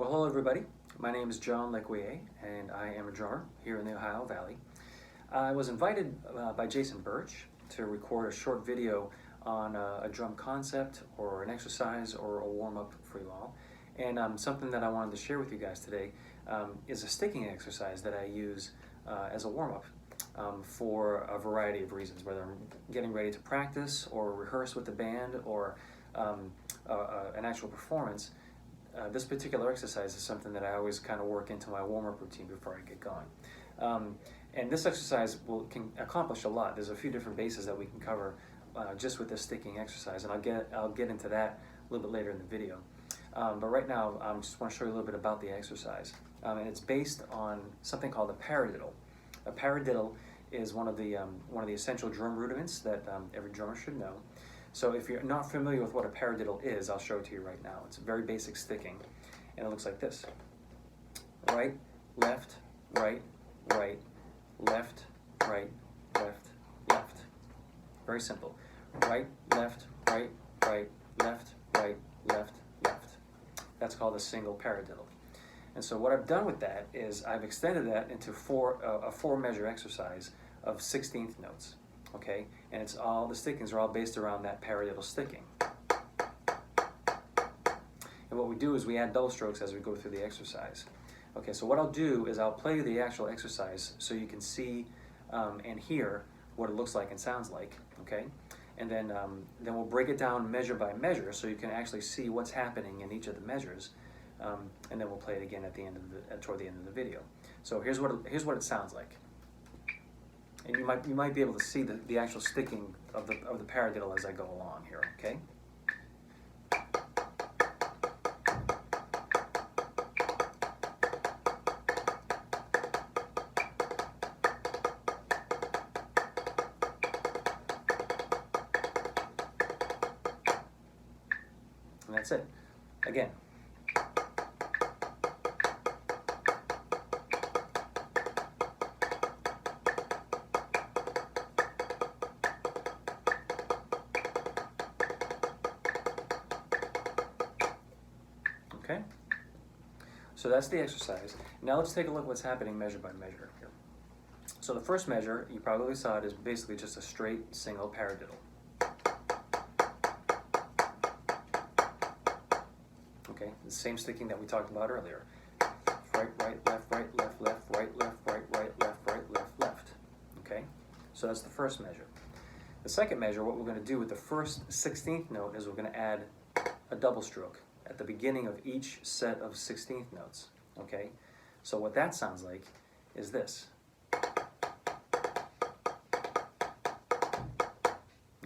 Well, hello everybody. My name is John Lequier, and I am a drummer here in the Ohio Valley. I was invited by Jason Birch to record a short video on a drum concept or an exercise or a warm-up for you all. And something that I wanted to share with you guys today is a sticking exercise that I use as a warm-up for a variety of reasons, whether I'm getting ready to practice or rehearse with the band or an actual performance. This particular exercise is something that I always kind of work into my warm-up routine before I get going. And this exercise can accomplish a lot. There's a few different bases that we can cover just with this sticking exercise, and I'll get into that a little bit later in the video. But right now, I just want to show you a little bit about the exercise. And it's based on something called a paradiddle. A paradiddle is one of the essential drum rudiments that every drummer should know. So if you're not familiar with what a paradiddle is, I'll show it to you right now. It's a very basic sticking, and it looks like this. Right, left, right, right, left, right, left, left. Very simple. Right, left, right, right, left, right, left, left. That's called a single paradiddle. And so what I've done with that is I've extended that into a four-measure exercise of 16th notes. Okay, and it's all, the stickings are all based around that paradiddle sticking. And what we do is we add double strokes as we go through the exercise. Okay, so what I'll do is I'll play the actual exercise so you can see and hear what it looks like and sounds like. Okay, and then we'll break it down measure by measure so you can actually see what's happening in each of the measures. And then we'll play it again at the end of toward the end of the video. So here's what it sounds like. And you might be able to see the actual sticking of the paradiddle as I go along here, okay? And that's it. Again. Okay, so that's the exercise. Now let's take a look at what's happening measure by measure here. So the first measure, you probably saw it, is basically just a straight single paradiddle. Okay, the same sticking that we talked about earlier. Right, right, left, left, right, left, right, left, left. Okay, so that's the first measure. The second measure, what we're going to do with the first 16th note is we're going to add a double stroke at the beginning of each set of 16th notes, okay? So what that sounds like is this.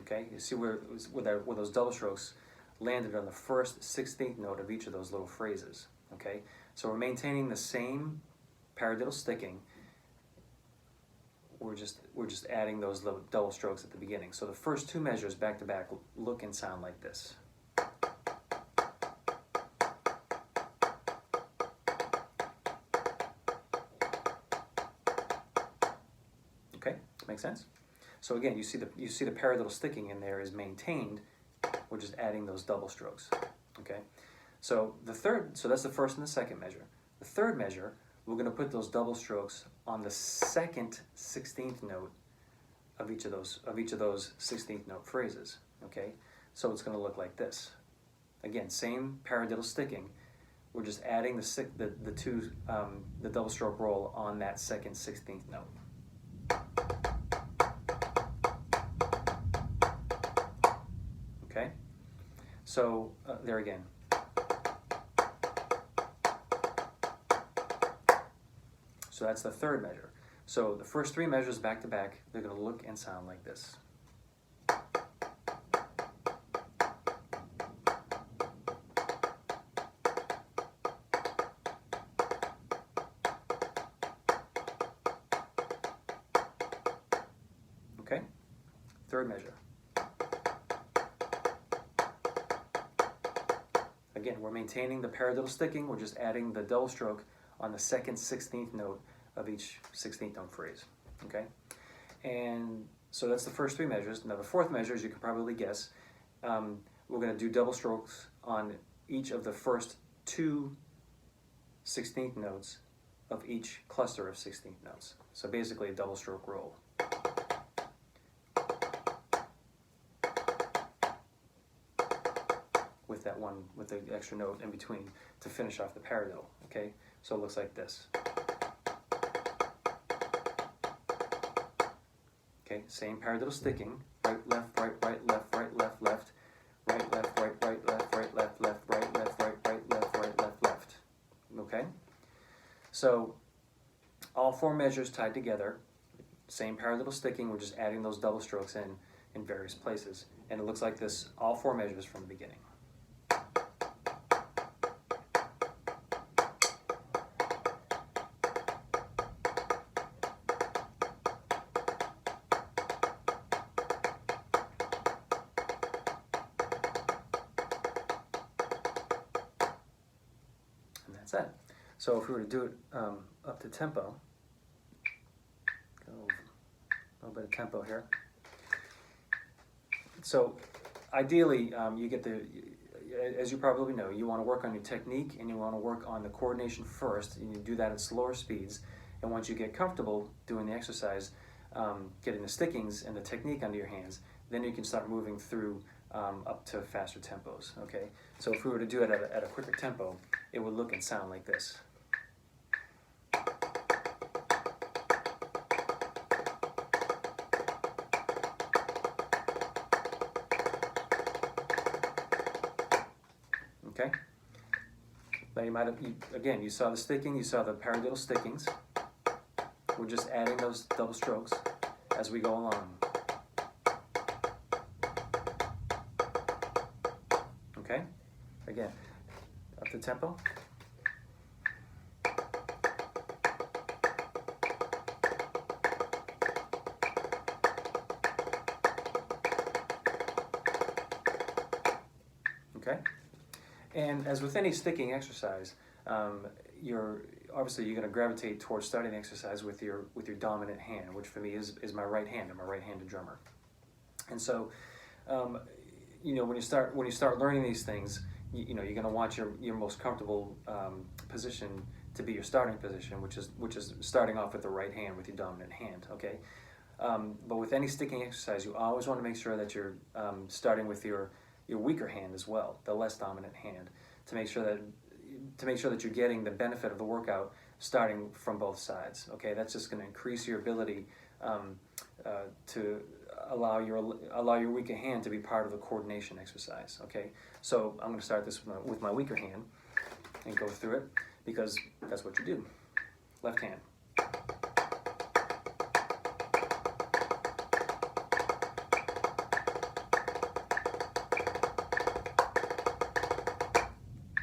Okay, you see where those double strokes landed on the first 16th note of each of those little phrases, okay? So we're maintaining the same paradiddle sticking. We're just adding those little double strokes at the beginning. So the first two measures back to back look and sound like this. Okay, make sense? So again, you see the paradiddle sticking in there is maintained. We're just adding those double strokes. Okay, so that's the first and the second measure. The third measure, we're going to put those double strokes on the second 16th note of each of those 16th note phrases. Okay, so it's going to look like this. Again, same paradiddle sticking. We're just adding the double stroke roll on that second 16th note. Okay, so there again. So that's the third measure. So the first three measures back to back, they're going to look and sound like this. Okay, third measure. Again, we're maintaining the paradiddle sticking, we're just adding the double stroke on the second 16th note of each 16th note phrase, okay? And so that's the first three measures. Now the fourth measure, as you can probably guess, we're going to do double strokes on each of the first two 16th notes of each cluster of 16th notes. So basically a double stroke roll. With that one, with the extra note in between to finish off the paradiddle, okay? So it looks like this. Okay, same paradiddle sticking, right, left, left, left, left, right, left, right, left, left, right, left, right, left, left. Okay? So all four measures tied together, same paradiddle sticking, we're just adding those double strokes in various places. And it looks like this, all four measures from the beginning. That's it. So if we were to do it up to tempo, go a little bit of tempo here. So ideally, you get the, as you probably know, you want to work on your technique and you want to work on the coordination first, and you do that at slower speeds. And once you get comfortable doing the exercise, getting the stickings and the technique under your hands, then you can start moving through up to faster tempos, okay? So if we were to do it at a quicker tempo, it would look and sound like this. Okay? Now you might have, again, you saw the sticking, you saw the paradiddle stickings. We're just adding those double strokes as we go along. Okay? Again, up to tempo. Okay? And as with any sticking exercise, obviously you're going to gravitate towards starting the exercise with your dominant hand, which for me is my right hand. I'm a right-handed drummer. And so you know, when you start learning these things, you know, you're going to want your most comfortable position to be your starting position, which is starting off with the right hand, with your dominant hand. Okay, but with any sticking exercise, you always want to make sure that you're starting with your weaker hand as well, the less dominant hand, to make sure that you're getting the benefit of the workout starting from both sides. Okay, that's just going to increase your ability to allow your weaker hand to be part of the coordination exercise. Okay, so I'm going to start this with my weaker hand and go through it, because that's what you do. Left hand.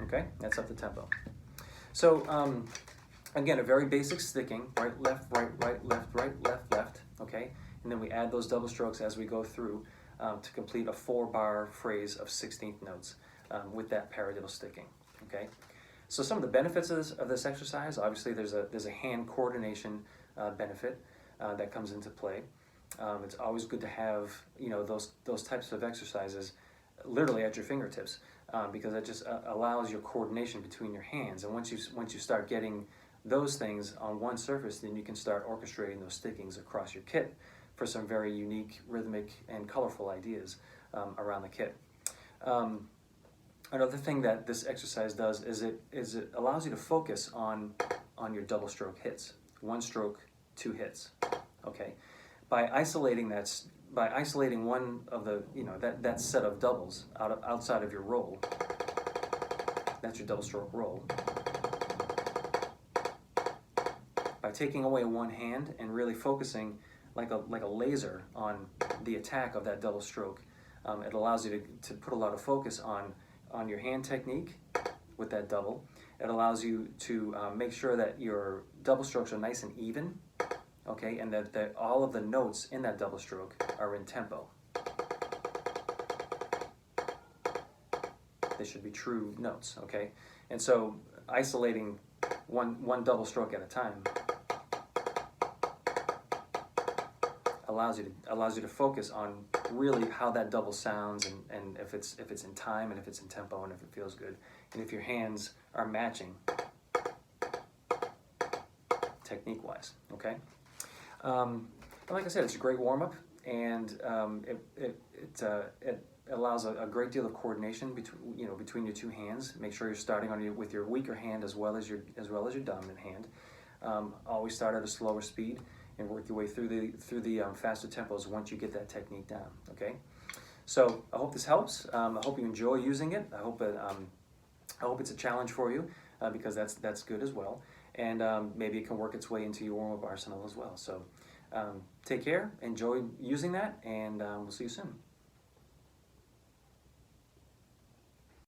Okay, that's up the tempo. So again, a very basic sticking, right, left, left, okay? And then we add those double strokes as we go through to complete a 4-bar phrase of 16th notes with that paradiddle sticking, okay? So some of the benefits of this exercise, obviously there's a hand coordination benefit that comes into play. It's always good to have, you know, those types of exercises literally at your fingertips, because it just allows your coordination between your hands. And once you start getting those things on one surface, then you can start orchestrating those stickings across your kit for some very unique, rhythmic, and colorful ideas around the kit. Another thing that this exercise does is it allows you to focus on your double stroke hits. 1 stroke, 2 hits. Okay, by isolating one of the, you know, that set of doubles outside of your roll, that's your double stroke roll. By taking away one hand and really focusing like a laser on the attack of that double stroke, it allows you to put a lot of focus on your hand technique with that double. It allows you to make sure that your double strokes are nice and even, okay, and that all of the notes in that double stroke are in tempo. They should be true notes, okay? And so isolating one double stroke at a time allows you to focus on really how that double sounds, and if it's in time, and if it's in tempo, and if it feels good, and if your hands are matching technique-wise, okay? But like I said, it's a great warm-up, and it allows a great deal of coordination between your two hands. Make sure you're starting with your weaker hand as well as your dominant hand. Always start at a slower speed and work your way through the faster tempos once you get that technique down. Okay, so I hope this helps. I hope you enjoy using it. I hope it's a challenge for you because that's good as well, and maybe it can work its way into your warm-up arsenal as well. So take care, enjoy using that, and we'll see you soon.